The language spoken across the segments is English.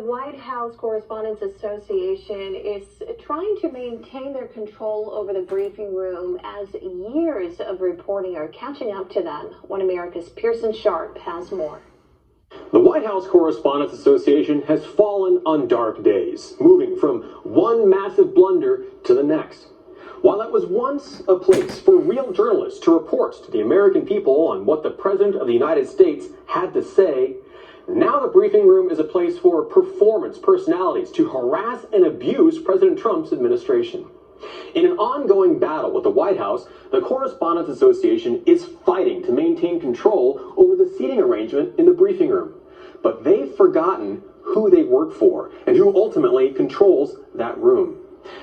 The White House Correspondents Association is trying to maintain their control over the briefing room as years of reporting are catching up to them. One America's Pearson Sharp has more. The White House Correspondents Association has fallen on dark days, moving from one massive blunder to the next. While it was once a place for real journalists to report to the American people on what the President of the United States had to say, now the briefing room is a place for performance personalities to harass and abuse President Trump's administration. In an ongoing battle with the White House, the Correspondents Association is fighting to maintain control over the seating arrangement in the briefing room. But they've forgotten who they work for and who ultimately controls that room.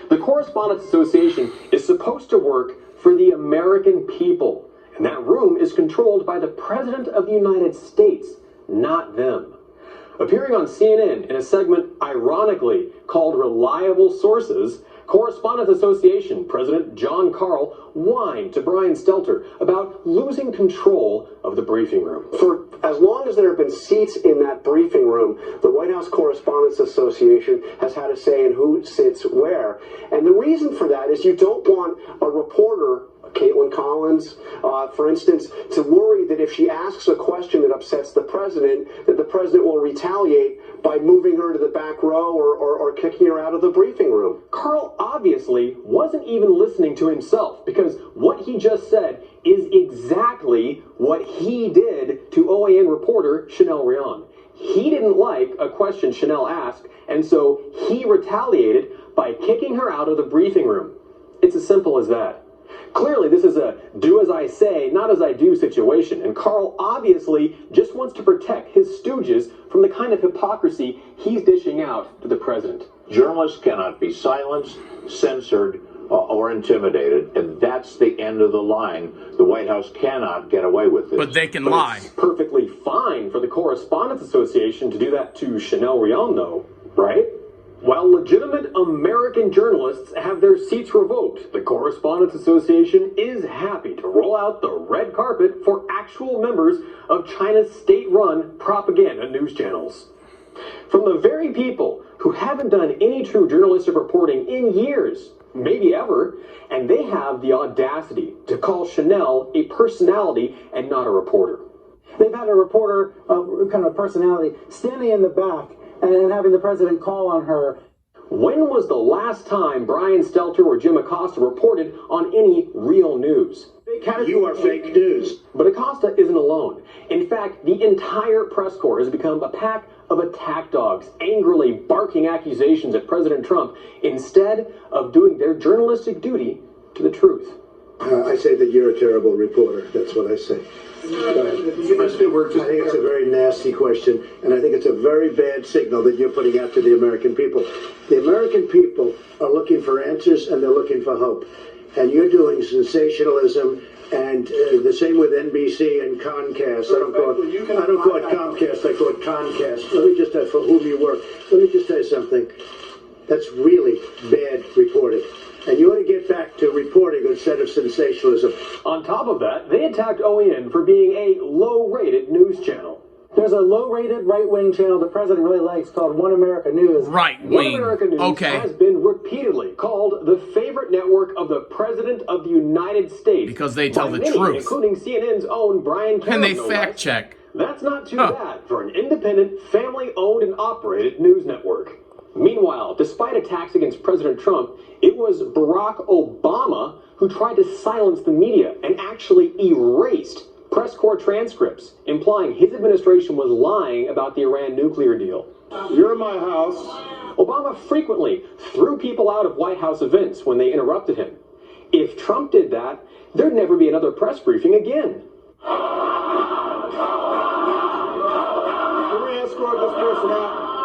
The Correspondents Association is supposed to work for the American people, and that room is controlled by the President of the United States, not them. Appearing on CNN in a segment ironically called Reliable Sources, Correspondents Association President John Karl whined to Brian Stelter about losing control of the briefing room. For as long as there have been seats in that briefing room, the White House Correspondents Association has had a say in who sits where. And the reason for that is you don't want a reporter, Caitlin Collins, for instance, to worry that if she asks a question that upsets the president, that the president will retaliate by moving her to the back row or kicking her out of the briefing room. Karl obviously wasn't even listening to himself, because what he just said is exactly what he did to OAN reporter Chanel Rion. He didn't like a question Chanel asked, and so he retaliated by kicking her out of the briefing room. It's as simple as that. Clearly, this is a do as I say, not as I do situation, and Karl obviously just wants to protect his stooges from the kind of hypocrisy he's dishing out to the president. Journalists cannot be silenced, censored, or intimidated, and that's the end of the line. The White House cannot get away with this. But they can lie. It's perfectly fine for the Correspondents Association to do that to Chanel Rion, though, right? While legitimate American journalists have their seats revoked, the Correspondents Association is happy to roll out the red carpet for actual members of China's state-run propaganda news channels. From the very people who haven't done any true journalistic reporting in years, maybe ever, and they have the audacity to call Chanel a personality and not a reporter. They've had a reporter, kind of personality, standing in the back and having the president call on her. When was the last time Brian Stelter or Jim Acosta reported on any real news? You are fake news. But Acosta isn't alone. In fact, the entire press corps has become a pack of attack dogs, angrily barking accusations at President Trump instead of doing their journalistic duty to the truth. I say that you're a terrible reporter. That's what I say. I think it's a very nasty question, and I think it's a very bad signal that you're putting out to the American people. The American people are looking for answers, and they're looking for hope. And you're doing sensationalism, and the same with NBC and Comcast. I don't call it Comcast, I call it Concast. Let me just tell you for whom you work. Let me just tell you something. That's really bad reporting. And you ought to get back to reporting instead of sensationalism. On top of that, they attacked OAN for being a low-rated news channel. There's a low-rated right-wing channel the president really likes called One America News. Right-wing. One America News has been repeatedly called the favorite network of the President of the United States. Because they tell the many, truth. Including CNN's own Brian Cameron. And they fact-check. That's not too bad for an independent, family-owned and operated news network. Meanwhile, despite attacks against President Trump, it was Barack Obama who tried to silence the media and actually erased press corps transcripts, implying his administration was lying about the Iran nuclear deal. You're in my house. Obama frequently threw people out of White House events when they interrupted him. If Trump did that, there'd never be another press briefing again. Can we escort this person out?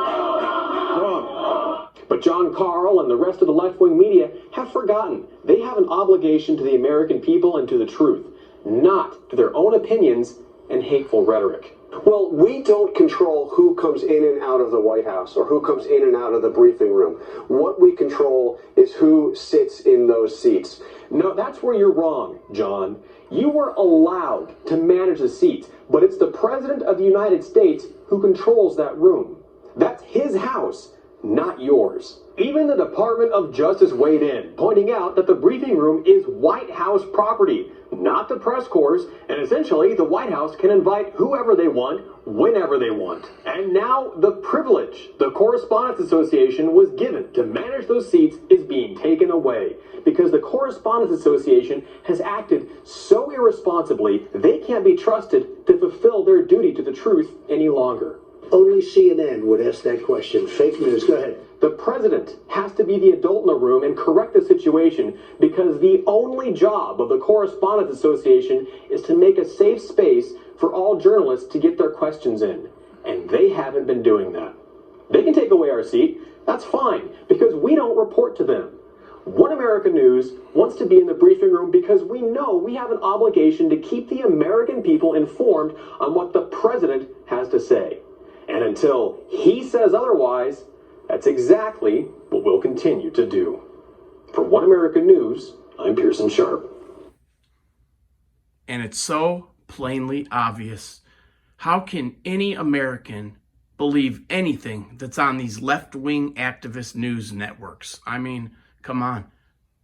Come on. But John Karl and the rest of the left-wing media have forgotten they have an obligation to the American people and to the truth, not to their own opinions and hateful rhetoric. Well, we don't control who comes in and out of the White House or who comes in and out of the briefing room. What we control is who sits in those seats. No, that's where you're wrong, John. You were allowed to manage the seats, but it's the President of the United States who controls that room. That's his house, not yours. Even the Department of Justice weighed in, pointing out that the briefing room is White House property, not the press corps, and essentially the White House can invite whoever they want, whenever they want. And now the privilege the Correspondents Association was given to manage those seats is being taken away because the Correspondents Association has acted so irresponsibly they can't be trusted to fulfill their duty to the truth any longer. Only CNN would ask that question. Fake news. Go ahead. The president has to be the adult in the room and correct the situation because the only job of the Correspondents Association is to make a safe space for all journalists to get their questions in. And they haven't been doing that. They can take away our seat. That's fine because we don't report to them. One America News wants to be in the briefing room because we know we have an obligation to keep the American people informed on what the president has to say. And until he says otherwise, that's exactly what we'll continue to do. For One American News, I'm Pearson Sharp. And it's so plainly obvious. How can any American believe anything that's on these left-wing activist news networks? I mean, come on.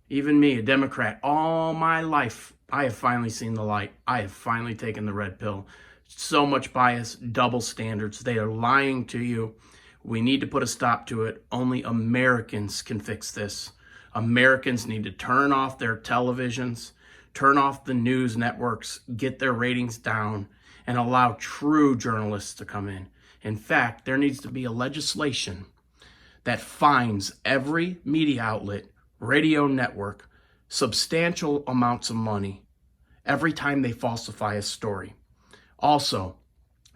Even me, a Democrat, all my life, I have finally seen the light. I have finally taken the red pill. So much bias, double standards. They are lying to you. We need to put a stop to it. Only Americans can fix this. Americans need to turn off their televisions, turn off the news networks, get their ratings down, and allow true journalists to come in. In fact, there needs to be a legislation that fines every media outlet, radio network, substantial amounts of money every time they falsify a story. Also,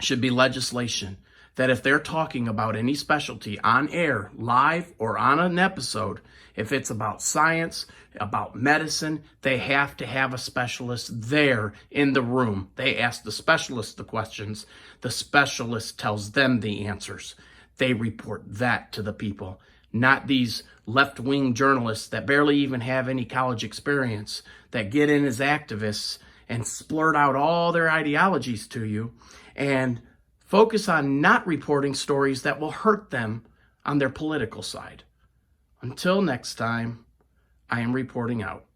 should be legislation that if they're talking about any specialty on air, live, or on an episode, if it's about science, about medicine, they have to have a specialist there in the room. They ask the specialist the questions. The specialist tells them the answers. They report that to the people, not these left-wing journalists that barely even have any college experience that get in as activists and splurt out all their ideologies to you and focus on not reporting stories that will hurt them on their political side. Until next time, I am reporting out.